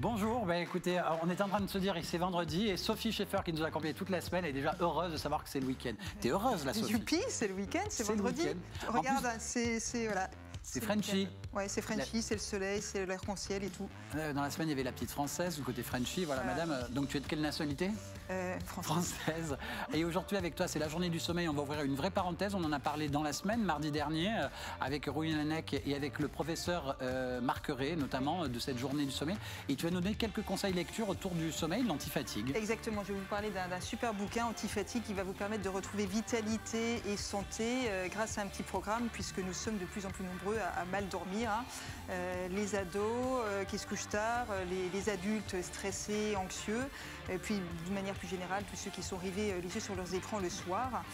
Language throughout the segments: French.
Bonjour, écoutez, on est en train de se dire que c'est vendredi et Sophie Schaeffer qui nous a accompagnés toute la semaine est déjà heureuse de savoir que c'est le week-end. T'es heureuse là, Sophie? Youpi, c'est le week-end, c'est vendredi. Regarde, c'est voilà. C'est Frenchy. Ouais, c'est Frenchy, c'est le soleil, c'est l'arc-en-ciel et tout. Dans la semaine, il y avait la petite française, du côté Frenchy. Voilà, madame. Donc, tu es de quelle nationalité? Française. Et aujourd'hui, avec toi, c'est la journée du sommeil. On va ouvrir une vraie parenthèse. On en a parlé dans la semaine, mardi dernier, avec Rouy Laennec et avec le professeur Marc Ray, notamment, de cette journée du sommeil. Et tu vas nous donner quelques conseils lecture autour du sommeil, l'antifatigue. Exactement. Je vais vous parler d'un super bouquin antifatigue qui va vous permettre de retrouver vitalité et santé grâce à un petit programme, puisque nous sommes de plus en plus nombreux à mal dormir. Hein. Les ados qui se couchent tard, les adultes stressés, anxieux, et puis d'une manière plus générale, tous ceux qui sont rivés les yeux sur leurs écrans le soir.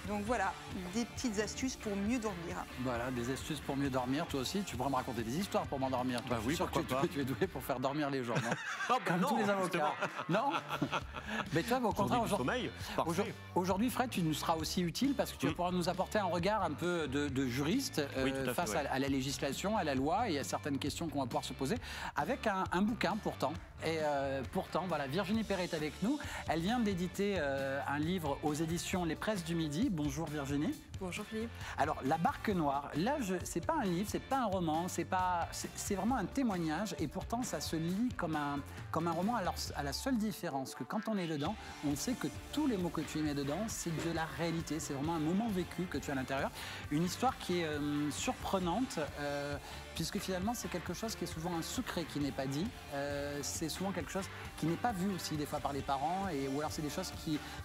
Donc voilà, des petites astuces pour mieux dormir. Voilà, des astuces pour mieux dormir. Toi aussi, tu pourras me raconter des histoires pour m'endormir. Bah oui, pourquoi pas. Tu es doué pour faire dormir les gens, non? Comme non, tous les avocats. Non. Mais toi, au contraire, aujourd'hui, Fred, tu nous seras aussi utile parce que tu vas pouvoir nous apporter un regard un peu de juriste face à la législation, à la loi et à certaines questions qu'on va pouvoir se poser avec un bouquin pourtant. Et pourtant, voilà, Virginie Perret est avec nous. Elle vient d'éditer un livre aux éditions Les Presses du Midi. Bonjour Virginie. Bonjour Philippe. Alors, La Barque Noire, là, c'est pas un livre, c'est pas un roman, c'est vraiment un témoignage et pourtant, ça se lit comme un roman à la seule différence que quand on est dedans, on sait que tous les mots que tu y mets dedans, c'est de la réalité, c'est vraiment un moment vécu que tu as à l'intérieur. Une histoire qui est surprenante, puisque finalement, c'est quelque chose qui est souvent un secret qui n'est pas dit. C'est souvent quelque chose qui n'est pas vu aussi des fois par les parents, ou alors c'est des choses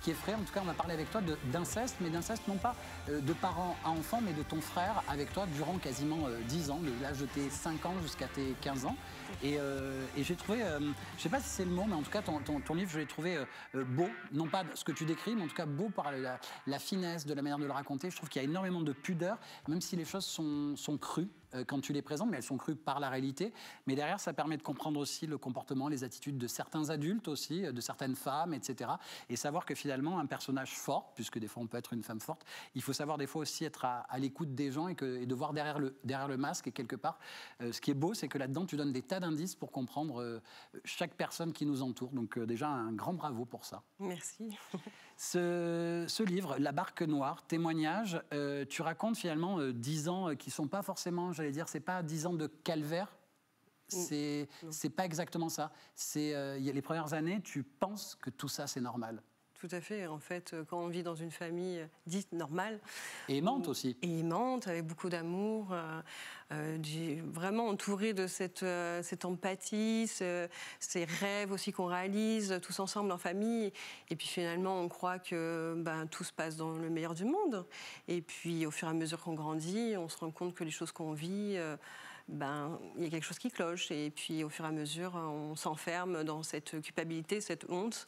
qui effraient. En tout cas, on va parler avec toi d'inceste, mais d'inceste non pas de parents à enfants, mais de ton frère avec toi durant quasiment 10 ans, de l'âge de tes 5 ans jusqu'à tes 15 ans. Et j'ai trouvé, je ne sais pas si c'est le mot, mais en tout cas, ton livre, je l'ai trouvé beau, non pas ce que tu décris, mais en tout cas beau par la finesse de la manière de le raconter. Je trouve qu'il y a énormément de pudeur, même si les choses sont crues quand tu les présentes, mais elles sont crues par la réalité. Mais derrière, ça permet de comprendre aussi le comportement, les attitudes de certains adultes aussi, de certaines femmes, etc. Et savoir que finalement, un personnage fort, puisque des fois on peut être une femme forte, il faut savoir des fois aussi être à l'écoute des gens et de voir derrière le masque. Et quelque part, ce qui est beau, c'est que là-dedans, tu donnes des tas d'indices pour comprendre chaque personne qui nous entoure. Donc déjà, un grand bravo pour ça. Merci. Ce livre, La Barque Noire, témoignage, tu racontes finalement 10 ans qui ne sont pas forcément, j'allais dire, c'est pas 10 ans de calvaire. C'est pas exactement ça. Les premières années, tu penses que tout ça, c'est normal. Tout à fait. En fait, quand on vit dans une famille dite normale... Et aimante aussi. Et aimante, avec beaucoup d'amour, vraiment entourée de cette empathie, ces rêves aussi qu'on réalise tous ensemble en famille. Et puis finalement, on croit que tout se passe dans le meilleur du monde. Et puis au fur et à mesure qu'on grandit, on se rend compte que les choses qu'on vit... il y a quelque chose qui cloche. Et puis au fur et à mesure, on s'enferme dans cette culpabilité, cette honte,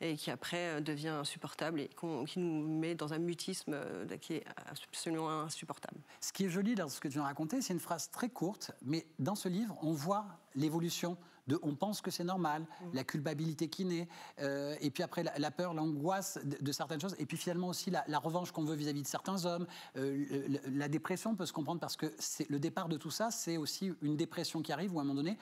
et qui après devient insupportable et qui nous met dans un mutisme qui est absolument insupportable. Ce qui est joli dans ce que tu viens de raconter, c'est une phrase très courte, mais dans ce livre, on voit l'évolution on pense que c'est normal, la culpabilité qui naît, et puis après la peur, l'angoisse de certaines choses, et puis finalement aussi la revanche qu'on veut vis-à-vis de certains hommes. La dépression peut se comprendre parce que le départ de tout ça, c'est aussi une dépression qui arrive, ou à un moment donné,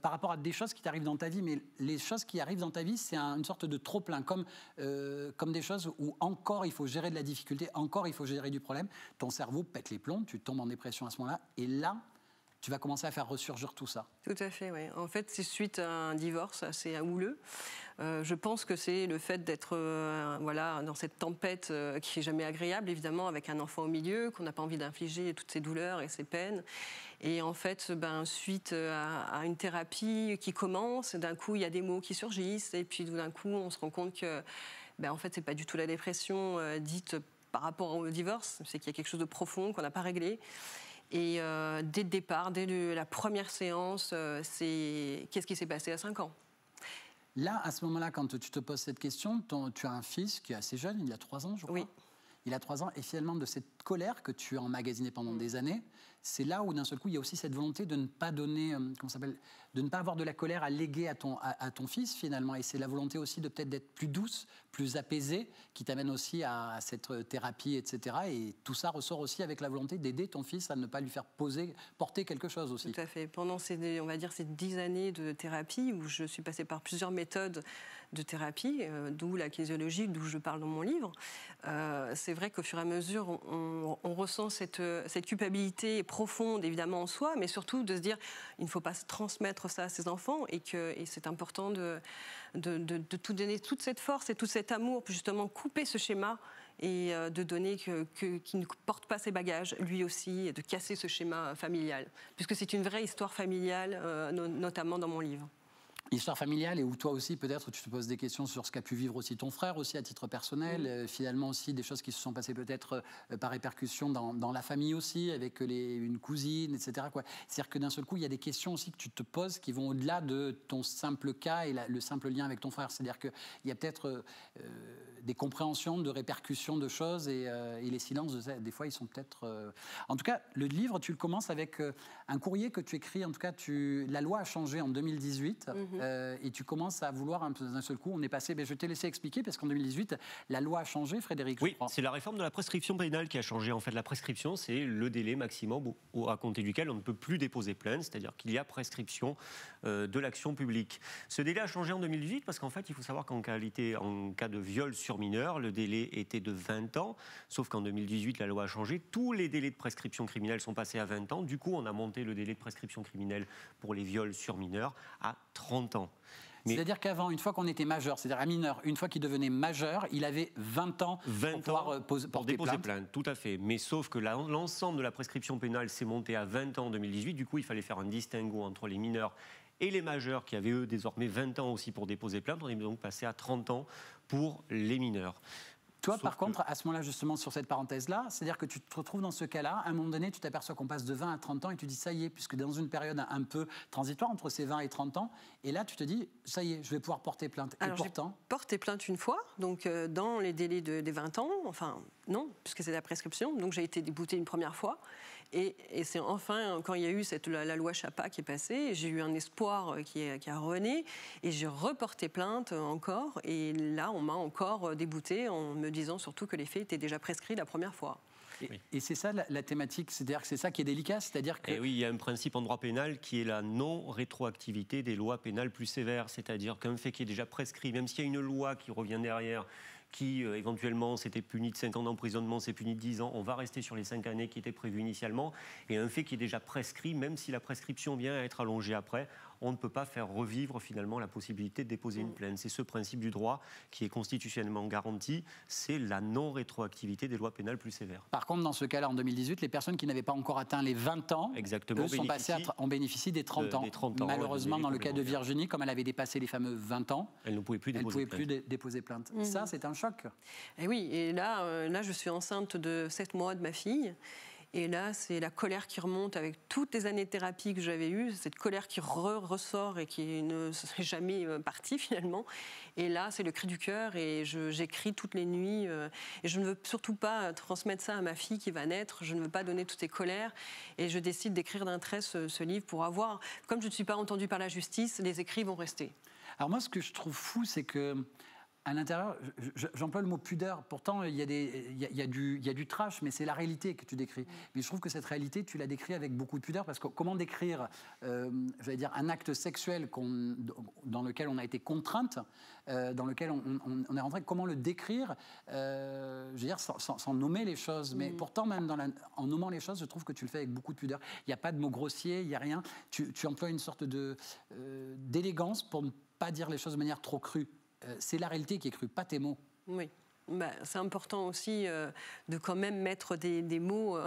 par rapport à des choses qui t'arrivent dans ta vie, mais les choses qui arrivent dans ta vie, c'est une sorte de trop-plein, comme des choses où encore il faut gérer de la difficulté, encore il faut gérer du problème, ton cerveau pète les plombs, tu tombes en dépression à ce moment-là, et là, tu vas commencer à faire ressurgir tout ça. Tout à fait, oui. En fait, c'est suite à un divorce assez houleux. Je pense que c'est le fait d'être dans cette tempête qui n'est jamais agréable, évidemment, avec un enfant au milieu, qu'on n'a pas envie d'infliger toutes ces douleurs et ces peines. Et en fait, suite à une thérapie qui commence, d'un coup, il y a des mots qui surgissent, et puis d'un coup, on se rend compte que, en fait, c'est pas du tout la dépression dite par rapport au divorce, c'est qu'il y a quelque chose de profond qu'on n'a pas réglé. Et dès le départ, dès la première séance, c'est qu'est-ce qui s'est passé à 5 ans? Là, à ce moment-là, quand tu te poses cette question, tu as un fils qui est assez jeune, il a 3 ans, je crois. Oui. il a 3 ans, et finalement de cette colère que tu as emmagasinée pendant des années, c'est là où d'un seul coup il y a aussi cette volonté de ne pas donner, de ne pas avoir de la colère à léguer à ton fils finalement, et c'est la volonté aussi de peut-être d'être plus douce, plus apaisée, qui t'amène aussi à cette thérapie, etc. Et tout ça ressort aussi avec la volonté d'aider ton fils à ne pas lui faire porter quelque chose aussi. Tout à fait. Pendant on va dire ces 10 années de thérapie où je suis passée par plusieurs méthodes de thérapie, d'où la kinésiologie, d'où je parle dans mon livre, c'est vrai qu'au fur et à mesure, on ressent cette culpabilité profonde, évidemment, en soi, mais surtout de se dire il ne faut pas transmettre ça à ses enfants et c'est important de tout donner, toute cette force et tout cet amour pour justement couper ce schéma et de donner qu'il ne porte pas ses bagages, lui aussi, et de casser ce schéma familial, puisque c'est une vraie histoire familiale, notamment dans mon livre. Histoire familiale, et où toi aussi peut-être tu te poses des questions sur ce qu'a pu vivre aussi ton frère aussi à titre personnel, finalement aussi des choses qui se sont passées peut-être par répercussion dans la famille aussi, avec une cousine, etc. C'est-à-dire que d'un seul coup il y a des questions aussi que tu te poses qui vont au-delà de ton simple cas et le simple lien avec ton frère. C'est-à-dire qu'il y a peut-être des compréhensions de répercussions de choses et les silences des fois ils sont peut-être... En tout cas le livre tu le commences avec un courrier que tu écris, en tout cas la loi a changé en 2018. Et tu commences à vouloir d'un seul coup, on est passé, je t'ai laissé expliquer parce qu'en 2018, la loi a changé, Frédéric. Oui, c'est la réforme de la prescription pénale qui a changé. En fait, la prescription, c'est le délai maximum à compter duquel on ne peut plus déposer plainte, c'est-à-dire qu'il y a prescription de l'action publique. Ce délai a changé en 2018 parce qu'en fait, il faut savoir qu'en cas de viol sur mineur, le délai était de 20 ans, sauf qu'en 2018, la loi a changé. Tous les délais de prescription criminelle sont passés à 20 ans. Du coup, on a monté le délai de prescription criminelle pour les viols sur mineurs à 30 ans. C'est-à-dire qu'avant, une fois qu'on était majeur, c'est-à-dire un mineur, une fois qu'il devenait majeur, il avait 20 ans pour pouvoir porter plainte. Tout à fait. Mais sauf que l'ensemble de la prescription pénale s'est monté à 20 ans en 2018. Du coup, il fallait faire un distinguo entre les mineurs et les majeurs qui avaient, eux, désormais 20 ans aussi pour déposer plainte. On est donc passé à 30 ans pour les mineurs. Toi, par contre, à ce moment-là, justement, sur cette parenthèse-là, c'est-à-dire que tu te retrouves dans ce cas-là, à un moment donné, tu t'aperçois qu'on passe de 20 à 30 ans et tu dis, ça y est, puisque dans une période un peu transitoire entre ces 20 et 30 ans, et là, tu te dis, ça y est, je vais pouvoir porter plainte. Alors, et pourtant... j'ai porté plainte une fois, donc dans les délais des 20 ans, enfin, non, puisque c'est la prescription, donc j'ai été déboutée une première fois. Et c'est enfin, quand il y a eu la loi Chapa qui est passée, j'ai eu un espoir qui a rené, et j'ai reporté plainte encore, et là, on m'a encore déboutée en me disant surtout que les faits étaient déjà prescrits la première fois. Et c'est ça la thématique, c'est-à-dire que c'est ça qui est délicat, c'est-à-dire que... Et oui, il y a un principe en droit pénal qui est la non-rétroactivité des lois pénales plus sévères, c'est-à-dire qu'un fait qui est déjà prescrit, même s'il y a une loi qui revient derrière, qui éventuellement s'était puni de 5 ans d'emprisonnement, c'est puni de 10 ans, on va rester sur les 5 années qui étaient prévues initialement, et un fait qui est déjà prescrit, même si la prescription vient à être allongée après, on ne peut pas faire revivre finalement la possibilité de déposer une plainte. C'est ce principe du droit qui est constitutionnellement garanti, c'est la non-rétroactivité des lois pénales plus sévères. Par contre, dans ce cas-là, en 2018, les personnes qui n'avaient pas encore atteint les 20 ans, exactement, on bénéficie des 30 ans. Malheureusement, dans le cas de Virginie, comme elle avait dépassé les fameux 20 ans, elle ne pouvait plus déposer plainte. Ça, c'est un choc. Et oui, et là, je suis enceinte de 7 mois de ma fille. Et là, c'est la colère qui remonte avec toutes les années de thérapie que j'avais eues, cette colère qui ressort et qui ne serait jamais partie finalement. Et là, c'est le cri du cœur et j'écris toutes les nuits. Et je ne veux surtout pas transmettre ça à ma fille qui va naître. Je ne veux pas donner toutes ces colères. Et je décide d'écrire d'un trait ce livre pour avoir... Comme je ne suis pas entendue par la justice, les écrits vont rester. Alors moi, ce que je trouve fou, c'est que... À l'intérieur, j'emploie le mot pudeur. Pourtant, il y a du trash, mais c'est la réalité que tu décris. Mais je trouve que cette réalité, tu la décris avec beaucoup de pudeur, parce que comment décrire, j'allais dire, un acte sexuel dans lequel on a été contrainte, dans lequel on est rentré, comment le décrire, je veux dire, sans nommer les choses. Mais pourtant, même en nommant les choses, je trouve que tu le fais avec beaucoup de pudeur. Il n'y a pas de mots grossiers, il n'y a rien. Tu emploies une sorte d'élégance pour ne pas dire les choses de manière trop crue. C'est la réalité qui est crue, pas tes mots. Oui. C'est important aussi de quand même mettre des mots,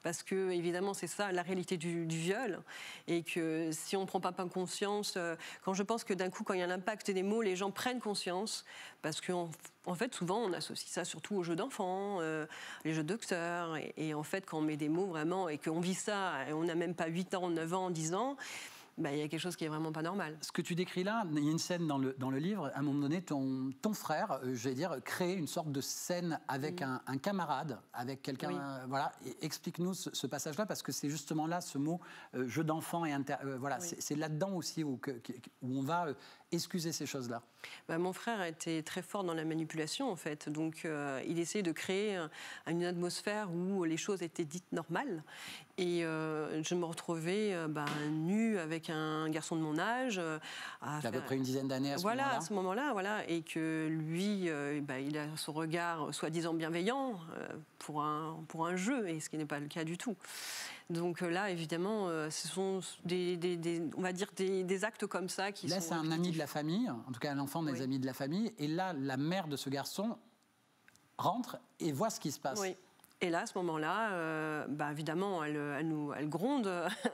parce que évidemment c'est ça la réalité du viol, et que si on ne prend pas conscience, quand je pense que d'un coup quand il y a l'impact des mots, les gens prennent conscience, parce qu'en fait souvent on associe ça surtout aux jeux d'enfants, les jeux docteurs, et en fait quand on met des mots vraiment, et qu'on vit ça, et on n'a même pas 8 ans, 9 ans, 10 ans, il y a quelque chose qui est vraiment pas normal. Ce que tu décris là, il y a une scène dans le livre, à un moment donné, ton frère, je vais dire, crée une sorte de scène avec un camarade, avec quelqu'un, voilà. Explique-nous ce passage-là, parce que c'est justement là, ce mot jeu d'enfant, voilà, c'est là-dedans aussi où on va excuser ces choses-là. Mon frère a été très fort dans la manipulation, en fait. Donc, il essayait de créer une atmosphère où les choses étaient dites normales. Et je me retrouvais nue avec un garçon de mon âge. À peu près une dizaine d'années à ce moment-là. Voilà, à ce moment-là, voilà. Et que lui, il a son regard soi-disant bienveillant pour un jeu, et ce qui n'est pas le cas du tout. Donc là, évidemment, ce sont on va dire des actes comme ça qui sont... Là, c'est un ami de la famille, en tout cas un enfant des amis de la famille. Et là, la mère de ce garçon rentre et voit ce qui se passe. Oui. Et là, à ce moment-là, évidemment, elle gronde,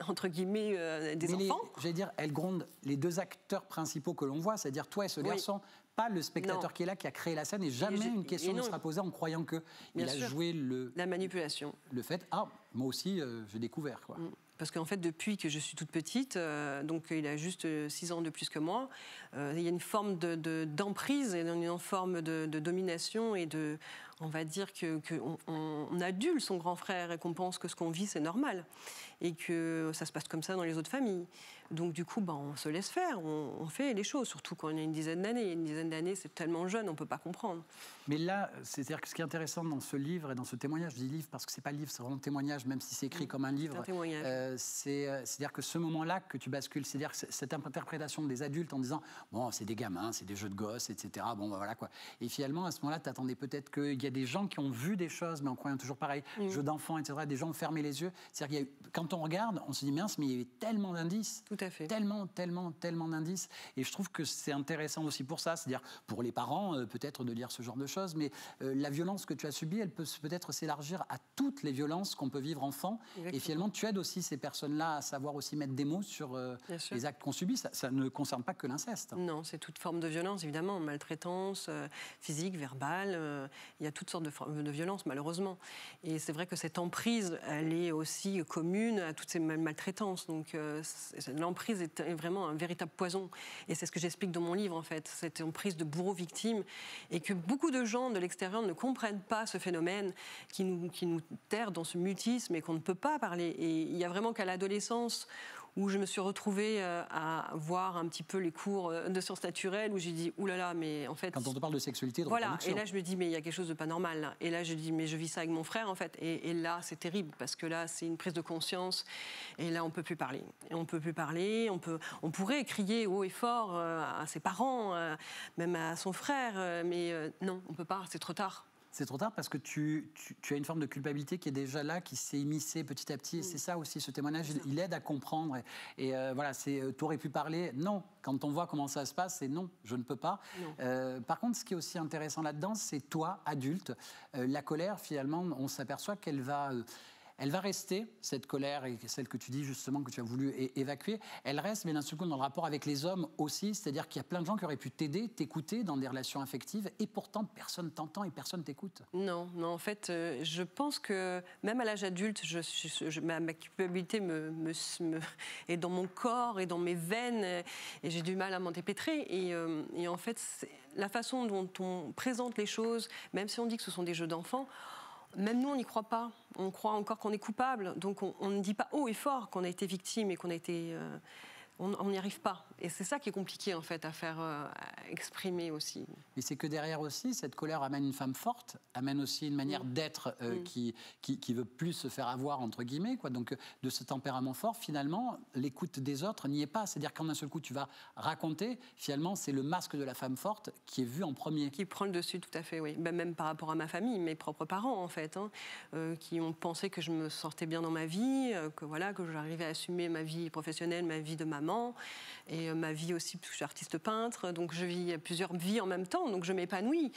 entre guillemets, des enfants. J'allais dire, elle gronde les deux acteurs principaux que l'on voit, c'est-à-dire toi et ce garçon, pas le spectateur qui est là, qui a créé la scène, et jamais une question ne sera posée en croyant qu'il a joué la manipulation. Le fait, moi aussi, j'ai découvert, quoi. Parce qu'en fait, depuis que je suis toute petite, donc il a juste 6 ans de plus que moi, il y a une forme d'emprise et une forme de domination et de... On va dire qu'on adule son grand frère et qu'on pense que ce qu'on vit, c'est normal. Et que ça se passe comme ça dans les autres familles. Donc du coup, on se laisse faire, on fait les choses, surtout quand on a une dizaine d'années. Une dizaine d'années, c'est tellement jeune, on ne peut pas comprendre. Mais là, c'est-à-dire que ce qui est intéressant dans ce livre et dans ce témoignage, je dis livre parce que ce n'est pas livre, c'est vraiment témoignage, même si c'est écrit comme un livre. C'est un témoignage. C'est-à-dire que ce moment-là que tu bascules, c'est-à-dire que cette interprétation des adultes en disant « bon, c'est des gamins, c'est des jeux de gosses, etc. » Bon, voilà quoi. Et finalement, à ce moment-là, tu attendais peut-être qu'il y a des gens qui ont vu des choses, mais en croyant toujours pareil, jeux d'enfants, etc. Des gens ont fermé les yeux. C'est-à-dire qu'il y a eu, quand on regarde, on se dit mince, mais il y avait tellement d'indices. Tout à fait. Tellement d'indices. Et je trouve que c'est intéressant aussi pour ça, c'est-à-dire pour les parents, peut-être de lire ce genre de choses, mais la violence que tu as subie, elle peut peut-être s'élargir à toutes les violences qu'on peut vivre enfant. Exactement. Et finalement, tu aides aussi ces personnes-là à savoir aussi mettre des mots sur les actes qu'on subit. Ça ne concerne pas que l'inceste. Non, c'est toute forme de violence, évidemment. Maltraitance, physique, verbale. Il y a toutes sortes de formes de violence, malheureusement. Et c'est vrai que cette emprise, elle est aussi commune à toutes ces maltraitances. Donc l'emprise est vraiment un véritable poison. Et c'est ce que j'explique dans mon livre, en fait. Cette emprise de bourreau-victime. Et que beaucoup de gens de l'extérieur ne comprennent pas ce phénomène qui nous terre dans ce mutisme et qu'on ne peut pas parler. Et il n'y a vraiment qu'à l'adolescence où je me suis retrouvée à voir un petit peu les cours de sciences naturelles, où j'ai dit « oulala, mais en fait... » Quand on te parle de sexualité, de voilà, reproduction. et là je me dis « mais il y a quelque chose de pas normal. Là. » Et là je dis « mais je vis ça avec mon frère, en fait. » Et là, c'est terrible, parce que là, c'est une prise de conscience, et là, on ne peut plus parler. Et on ne peut plus parler, on pourrait crier haut et fort à ses parents, même à son frère, mais non, on ne peut pas, c'est trop tard. C'est trop tard parce que tu as une forme de culpabilité qui est déjà là, qui s'est immiscée petit à petit. Et c'est ça aussi, ce témoignage, il aide à comprendre. Et voilà, tu aurais pu parler, non. Quand on voit comment ça se passe, c'est non, je ne peux pas. Par contre, ce qui est aussi intéressant là-dedans, c'est toi, adulte. La colère, finalement, on s'aperçoit qu'elle va... Elle va rester, cette colère, et celle que tu dis justement que tu as voulu évacuer, elle reste, mais d'un seul coup, dans le rapport avec les hommes aussi, c'est-à-dire qu'il y a plein de gens qui auraient pu t'aider, t'écouter dans des relations affectives, et pourtant personne t'entend et personne t'écoute. Non, en fait, je pense que même à l'âge adulte, ma culpabilité est dans mon corps et dans mes veines, et j'ai du mal à m'en dépêtrer. Et en fait, la façon dont on présente les choses, même si on dit que ce sont des jeux d'enfants, même nous, on n'y croit pas. On croit encore qu'on est coupable. Donc, on ne dit pas haut et fort qu'on a été victime et qu'on a été... on n'y arrive pas. Et c'est ça qui est compliqué, en fait, à faire exprimer aussi. Mais c'est que derrière aussi, cette colère amène une femme forte, amène aussi une manière d'être qui veut plus se faire avoir, entre guillemets, quoi. Donc, de ce tempérament fort, finalement, l'écoute des autres n'y est pas. C'est-à-dire qu'en un seul coup, tu vas raconter, finalement, c'est le masque de la femme forte qui est vu en premier. Qui prend le dessus, tout à fait, oui. Ben, même par rapport à ma famille, mes propres parents, en fait, qui ont pensé que je me sortais bien dans ma vie, que j'arrivais à assumer ma vie professionnelle, ma vie de maman, et ma vie aussi, parce que je suis artiste peintre, donc je vis plusieurs vies en même temps, donc je m'épanouis.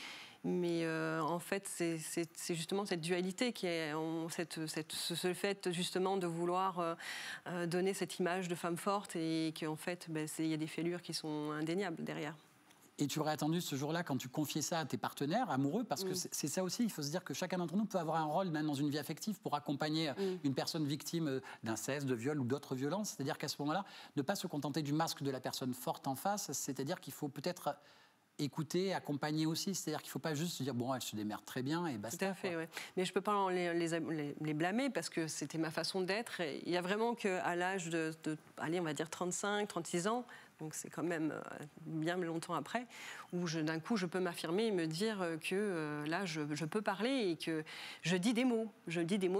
Mais en fait, c'est justement cette dualité qui est ce fait justement de vouloir donner cette image de femme forte et qu'en fait, il y a des fêlures qui sont indéniables derrière. Et tu aurais attendu ce jour-là quand tu confiais ça à tes partenaires amoureux, parce que c'est ça aussi, il faut se dire que chacun d'entre nous peut avoir un rôle même dans une vie affective pour accompagner une personne victime d'inceste, de viol ou d'autres violences. C'est-à-dire qu'à ce moment-là, ne pas se contenter du masque de la personne forte en face, c'est-à-dire qu'il faut peut-être écouter, accompagner aussi. C'est-à-dire qu'il ne faut pas juste se dire, bon, elle se démerde très bien et basta. Tout à fait, oui. Mais je ne peux pas les blâmer parce que c'était ma façon d'être. Il y a vraiment qu'à l'âge allez, on va dire 35, 36 ans, donc c'est quand même bien longtemps après, où d'un coup je peux m'affirmer et me dire que là je peux parler et que je dis des mots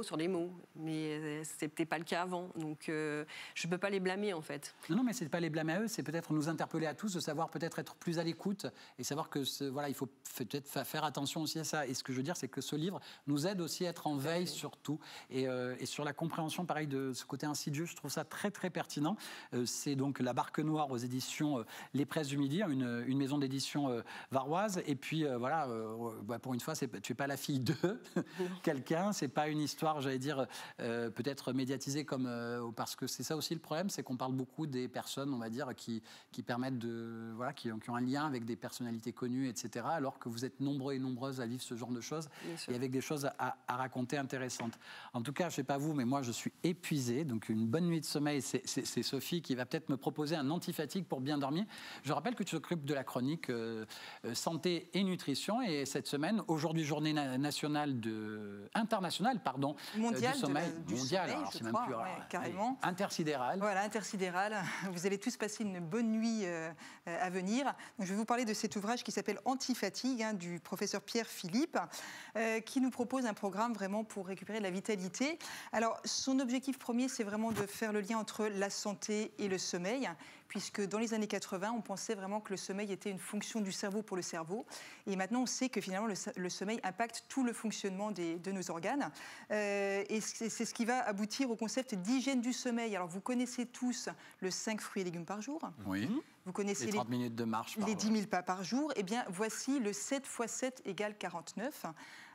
sur des mots, mais c'était pas le cas avant, donc je peux pas les blâmer en fait. Non, mais c'est pas les blâmer à eux, c'est peut-être nous interpeller à tous, de savoir peut-être être plus à l'écoute et savoir que voilà, il faut peut-être faire attention aussi à ça. Et ce que je veux dire, c'est que ce livre nous aide aussi à être en veille sur tout et sur la compréhension, pareil, de ce côté insidieux. Je trouve ça très très pertinent. C'est donc La Barque Noire aux éditions Les Presses du Midi, une maison d'édition varoise. Et puis voilà, pour une fois, tu n'es pas la fille de quelqu'un. C'est pas une histoire, j'allais dire, peut-être médiatisée comme parce que c'est ça aussi le problème, c'est qu'on parle beaucoup des personnes, on va dire, qui permettent de voilà, qui ont un lien avec des personnalités connues, etc. Alors que vous êtes nombreux et nombreuses à vivre ce genre de choses et avec des choses à raconter intéressantes. En tout cas, je ne sais pas vous, mais moi, je suis épuisé. Donc une bonne nuit de sommeil, c'est Sophie qui va peut-être me proposer un anti-fatigue pour bien dormir. Je rappelle que tu t'occupes de la chronique santé et nutrition. Et cette semaine, aujourd'hui, journée internationale mondiale du sommeil. Mondiale, alors, je crois, carrément. Intersidérale. Voilà, intersidérale. Vous allez tous passer une bonne nuit à venir. Donc, je vais vous parler de cet ouvrage qui s'appelle Anti-fatigue, du professeur Pierre Philippe, qui nous propose un programme vraiment pour récupérer de la vitalité. Alors, son objectif premier, c'est vraiment de faire le lien entre la santé et le sommeil, puisque dans les années 80, on pensait vraiment que le sommeil était une fonction du cerveau pour le cerveau. Et maintenant, on sait que finalement, le sommeil impacte tout le fonctionnement de nos organes. Et c'est ce qui va aboutir au concept d'hygiène du sommeil. Alors, vous connaissez tous le 5 fruits et légumes par jour. Oui. Vous connaissez les 30 minutes de marche les 10 000 pas par jour. Eh bien, voici le 7 x 7 égale 49,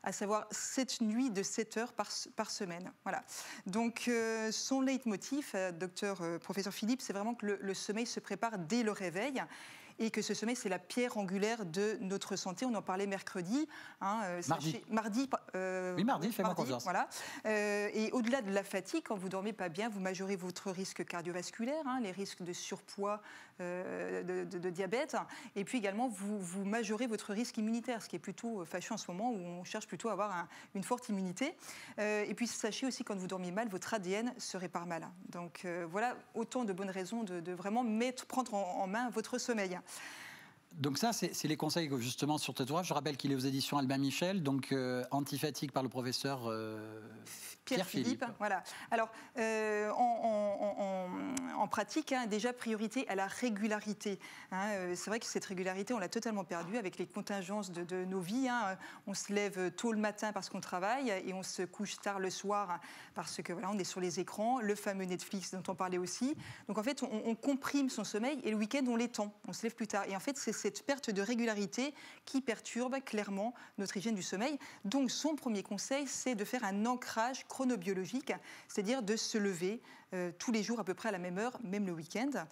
à savoir 7 nuits de 7 heures par semaine. Voilà. Donc, son leitmotiv, professeur Philippe, c'est vraiment que le sommeil se prépare dès le réveil. Et que ce sommeil, c'est la pierre angulaire de notre santé. On en parlait mercredi. Mardi, fais-moi confiance. Voilà. Et au-delà de la fatigue, quand vous ne dormez pas bien, vous majorez votre risque cardiovasculaire, les risques de surpoids, de diabète. Et puis également, vous majorez votre risque immunitaire, ce qui est plutôt fâcheux en ce moment, où on cherche plutôt à avoir une forte immunité. Et puis sachez aussi, quand vous dormez mal, votre ADN se répare mal. Donc voilà autant de bonnes raisons de vraiment prendre en main votre sommeil. Donc ça, c'est les conseils justement sur cet ouvrage. Je rappelle qu'il est aux éditions Albin Michel, donc Anti-fatigue par le professeur Pierre Philippe. Voilà. Alors, en pratique, déjà priorité à la régularité. C'est vrai que cette régularité, on l'a totalement perdue avec les contingences de nos vies. On se lève tôt le matin parce qu'on travaille et on se couche tard le soir parce que voilà, on est sur les écrans, le fameux Netflix dont on parlait aussi. Donc en fait, on comprime son sommeil et le week-end, on l'étend, on se lève plus tard. Et en fait, c'est cette perte de régularité qui perturbe clairement notre hygiène du sommeil. Donc son premier conseil, c'est de faire un ancrage chronobiologique, c'est-à-dire de se lever tous les jours à peu près à la même heure, même le week-end.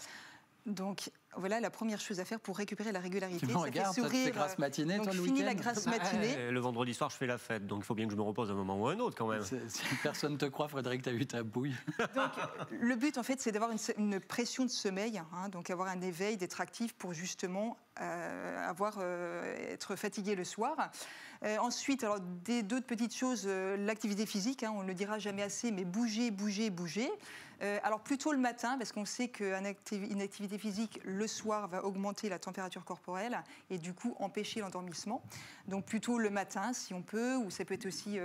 Donc voilà la première chose à faire pour récupérer la régularité. Tu me regardes, toi, tu fais grasse matinée, donc toi, le fini week-end. la grasse matinée. Le vendredi soir, je fais la fête, donc il faut bien que je me repose à un moment ou à un autre quand même. Si personne ne te croit, Frédéric, tu as eu ta bouille. Donc le but, en fait, c'est d'avoir une pression de sommeil, donc avoir un éveil, d'être actif pour justement être fatigué le soir. Ensuite, alors d'autres petites choses, l'activité physique, on ne le dira jamais assez, mais bouger. Alors plutôt le matin, parce qu'on sait qu'une activité physique le soir va augmenter la température corporelle et du coup empêcher l'endormissement. Donc plutôt le matin si on peut, ou ça peut être aussi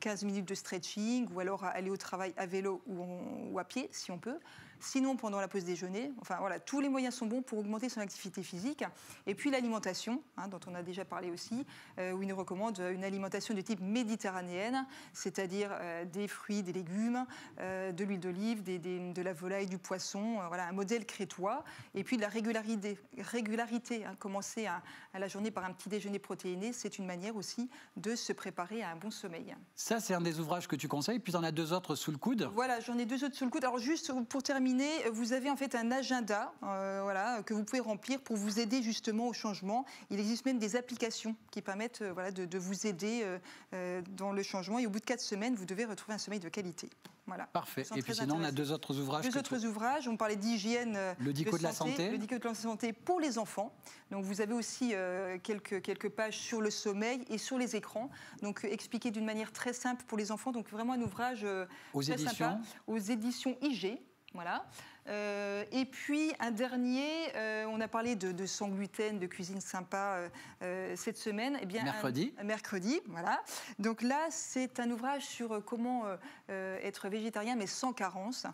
15 minutes de stretching, ou alors aller au travail à vélo ou à pied si on peut. Sinon, pendant la pause déjeuner, enfin voilà, tous les moyens sont bons pour augmenter son activité physique. Et puis l'alimentation, dont on a déjà parlé aussi, où il nous recommande une alimentation de type méditerranéenne, c'est-à-dire des fruits, des légumes, de l'huile d'olive, de la volaille, du poisson, voilà, un modèle crétois. Et puis de la régularité. Commencer à la journée par un petit déjeuner protéiné, c'est une manière aussi de se préparer à un bon sommeil. Ça, c'est un des ouvrages que tu conseilles, puis tu en as 2 autres sous le coude. Voilà, j'en ai 2 autres sous le coude. Alors juste pour terminer, terminer, vous avez en fait un agenda voilà, que vous pouvez remplir pour vous aider justement au changement. Il existe même des applications qui permettent voilà, de vous aider dans le changement. Et au bout de 4 semaines, vous devez retrouver un sommeil de qualité. Voilà. Parfait. Et puis sinon, on a 2 autres ouvrages. Ouvrages. On parlait d'hygiène. Le dico de la santé. Le dico de la santé pour les enfants. Donc vous avez aussi quelques pages sur le sommeil et sur les écrans. Donc expliqué d'une manière très simple pour les enfants. Donc vraiment un ouvrage très sympa. Aux éditions IG. Voilà. Et puis un dernier, on a parlé de sans gluten, de cuisine sympa cette semaine. Eh bien, mercredi, voilà. Donc là, c'est un ouvrage sur comment être végétarien mais sans carence,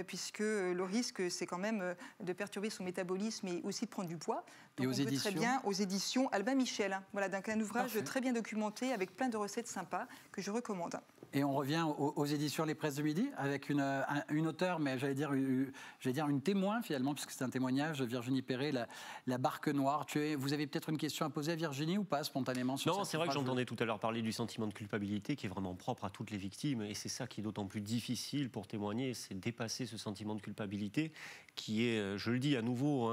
puisque le risque, c'est quand même de perturber son métabolisme et aussi de prendre du poids. Donc et aux éditions très bien aux éditions Albin Michel. Voilà, donc un ouvrage très bien documenté avec plein de recettes sympas que je recommande. Et on revient aux éditions Les Presses du Midi avec une auteure, mais j'allais dire une témoin finalement, puisque c'est un témoignage, Virginie Perret, la barque noire. Vous avez peut-être une question à poser à Virginie ou pas, spontanément sur Non, c'est vrai que j'entendais tout à l'heure parler du sentiment de culpabilité qui est vraiment propre à toutes les victimes, et c'est ça qui est d'autant plus difficile pour témoigner, c'est dépasser ce sentiment de culpabilité qui est, je le dis à nouveau,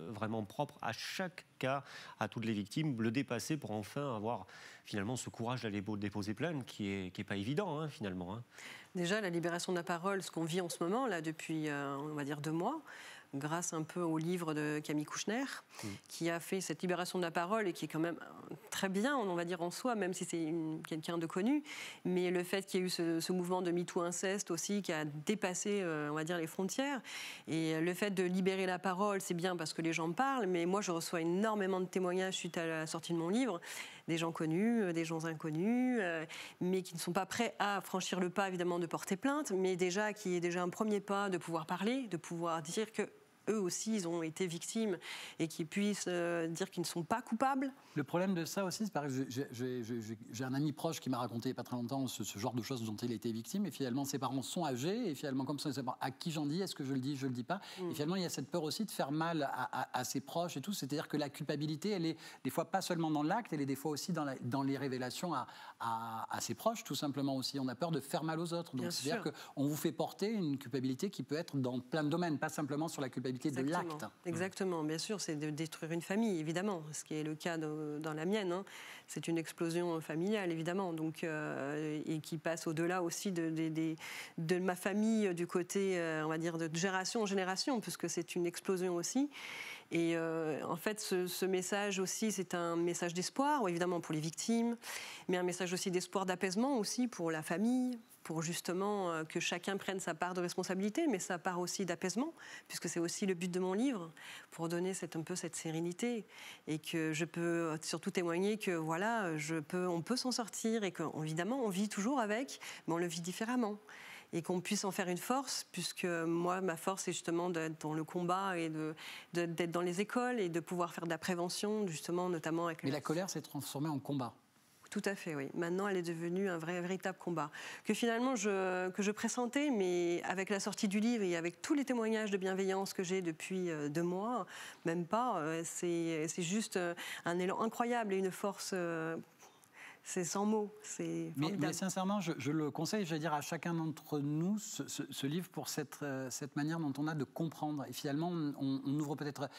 vraiment propre à chaque cas, à toutes les victimes, le dépasser pour enfin avoir finalement ce courage d'aller déposer plainte qui est pas évident finalement. Déjà, la libération de la parole, ce qu'on vit en ce moment, là, depuis, on va dire 2 mois, grâce un peu au livre de Camille Kouchner, qui a fait cette libération de la parole et qui est quand même très bien, on va dire, en soi, même si c'est quelqu'un de connu. Mais le fait qu'il y ait eu ce mouvement de MeToo inceste aussi, qui a dépassé, on va dire, les frontières. Et le fait de libérer la parole, c'est bien parce que les gens parlent, mais moi, je reçois énormément de témoignages suite à la sortie de mon livre, des gens connus, des gens inconnus, mais qui ne sont pas prêts à franchir le pas, évidemment, de porter plainte, mais déjà qui est déjà un premier pas de pouvoir parler, de pouvoir dire que eux aussi, ils ont été victimes et qu'ils puissent dire qu'ils ne sont pas coupables. Le problème de ça aussi, c'est pareil, j'ai un ami proche qui m'a raconté il n'y a pas très longtemps ce genre de choses dont il a été victime, et finalement ses parents sont âgés, et finalement comme ça, à qui j'en dis, est-ce que je le dis, je le dis pas, et finalement il y a cette peur aussi de faire mal à ses proches et tout, c'est-à-dire que la culpabilité, elle est des fois pas seulement dans l'acte, elle est des fois aussi dans les révélations à ses proches, tout simplement aussi. On a peur de faire mal aux autres, donc c'est-à-dire qu'on vous fait porter une culpabilité qui peut être dans plein de domaines, pas simplement sur la culpabilité de l'acte. Exactement, bien sûr, c'est de détruire une famille, évidemment, ce qui est le cas dans la mienne. C'est une explosion familiale, évidemment, donc, et qui passe au-delà aussi de ma famille, du côté, on va dire, de génération en génération, puisque c'est une explosion aussi. Et en fait, ce message aussi, c'est un message d'espoir, évidemment pour les victimes, mais un message aussi d'espoir, d'apaisement aussi pour la famille, pour justement que chacun prenne sa part de responsabilité, mais sa part aussi d'apaisement, puisque c'est aussi le but de mon livre, pour donner un peu cette sérénité, et que je peux surtout témoigner que voilà, on peut s'en sortir, et qu'évidemment on vit toujours avec, mais on le vit différemment. Et qu'on puisse en faire une force, puisque moi, ma force, c'est justement d'être dans le combat et d'être dans les écoles et de pouvoir faire de la prévention, justement, notamment avec... Mais la colère s'est transformée en combat. Tout à fait, oui. Maintenant, elle est devenue un véritable combat. Que finalement, que je pressentais, mais avec la sortie du livre et avec tous les témoignages de bienveillance que j'ai depuis 2 mois, même pas, c'est juste un élan incroyable et une force... C'est sans mots, c'est formidable. Mais sincèrement, je le conseille, je vais dire à chacun d'entre nous, ce livre pour cette manière dont on a de comprendre. Et finalement, on ouvre peut-être,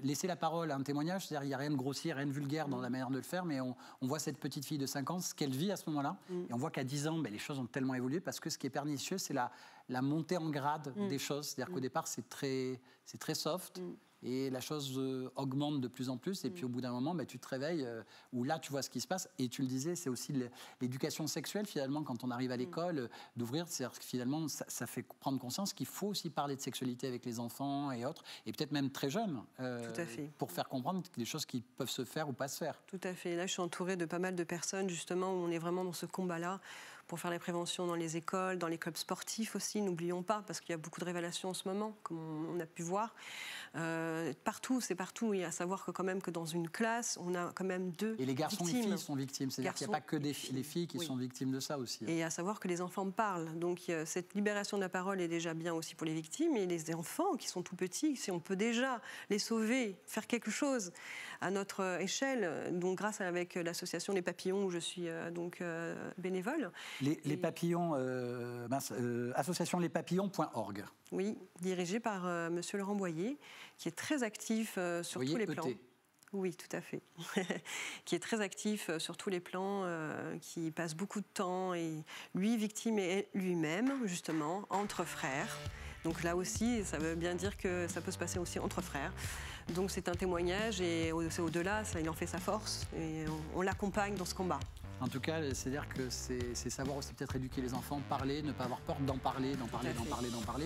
laisser la parole à un témoignage, c'est-à-dire il n'y a rien de grossier, rien de vulgaire dans la manière de le faire, mais on voit cette petite fille de 5 ans, ce qu'elle vit à ce moment-là, et on voit qu'à 10 ans, les choses ont tellement évolué, parce que ce qui est pernicieux, c'est la montée en grade des choses. C'est-à-dire qu'au départ, c'est très soft, et la chose augmente de plus en plus, et puis au bout d'un moment, tu te réveilles, où là, tu vois ce qui se passe, et tu le disais, c'est aussi l'éducation sexuelle, finalement, quand on arrive à l'école, d'ouvrir, c'est-à-dire que finalement, ça fait prendre conscience qu'il faut aussi parler de sexualité avec les enfants et autres, et peut-être même très jeunes, Tout à fait. pour faire comprendre des choses qui peuvent se faire ou pas se faire. Tout à fait. Là, je suis entourée de pas mal de personnes, justement, où on est vraiment dans ce combat-là, pour faire les préventions dans les écoles, dans les clubs sportifs aussi, n'oublions pas, parce qu'il y a beaucoup de révélations en ce moment, comme on a pu voir. Partout, c'est partout. Et à savoir que quand même que dans une classe, on a quand même 2 victimes. Et les garçons et les filles sont victimes. C'est-à-dire qu'il n'y a pas que les filles qui sont victimes de ça aussi. Et à savoir que les enfants parlent. Donc cette libération de la parole est déjà bien aussi pour les victimes. Et les enfants qui sont tout petits, si on peut déjà les sauver, faire quelque chose à notre échelle, donc grâce avec l'association Les Papillons, où je suis bénévole, Les papillons, associationlespapillons.org. Oui, dirigé par Monsieur Laurent Boyer, qui est très actif sur tous les plans. Oui, tout à fait. Qui est très actif sur tous les plans, qui passe beaucoup de temps, et lui, victime et lui-même, justement, entre frères. Donc là aussi, ça veut bien dire que ça peut se passer aussi entre frères. Donc c'est un témoignage, et c'est au-delà, il en fait sa force, et on l'accompagne dans ce combat. En tout cas, c'est-à-dire que c'est savoir aussi peut-être éduquer les enfants, parler, ne pas avoir peur d'en parler,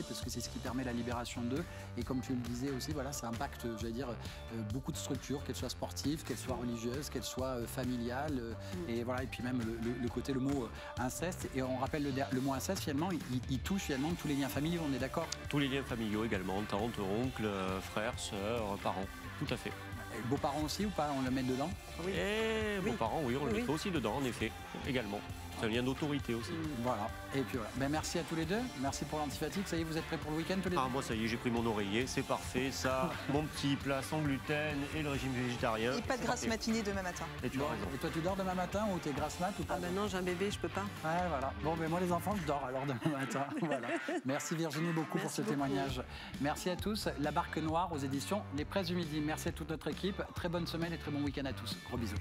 parce que c'est ce qui permet la libération d'eux. Et comme tu le disais aussi, voilà, ça impacte, j'allais dire, beaucoup de structures, qu'elles soient sportives, qu'elles soient religieuses, qu'elles soient familiales, et voilà, et puis même le mot inceste. Et on rappelle le mot inceste, finalement, il touche finalement tous les liens familiaux, on est d'accord? Tous les liens familiaux également, tantes, oncles, frères, sœurs, parents, tout à fait. Et beaux-parents aussi ou pas? On le met dedans? Oui. Et beaux-parents, oui, on le mettrait aussi dedans, en effet, également. C'est un lien d'autorité aussi. Voilà. Et puis voilà. Ben, merci à tous les deux. Merci pour l'antifatigue. Ça y est, vous êtes prêts pour le week-end tous les deux? Moi, ça y est, j'ai pris mon oreiller. C'est parfait. Ça, mon petit plat sans gluten et le régime végétarien. Et pas de grasse matinée demain matin. Et tu as raison. Et toi, tu dors demain matin ou t'es grasse mat ou pas? Ah ben non, j'ai un bébé, je peux pas. Ouais, voilà. Bon, mais moi, les enfants, je dors alors demain matin. Voilà. Merci Virginie beaucoup pour ce témoignage. Merci à tous. La Barque Noire aux éditions Les Presses du Midi. Merci à toute notre équipe. Très bonne semaine et très bon week-end à tous. Gros bisous.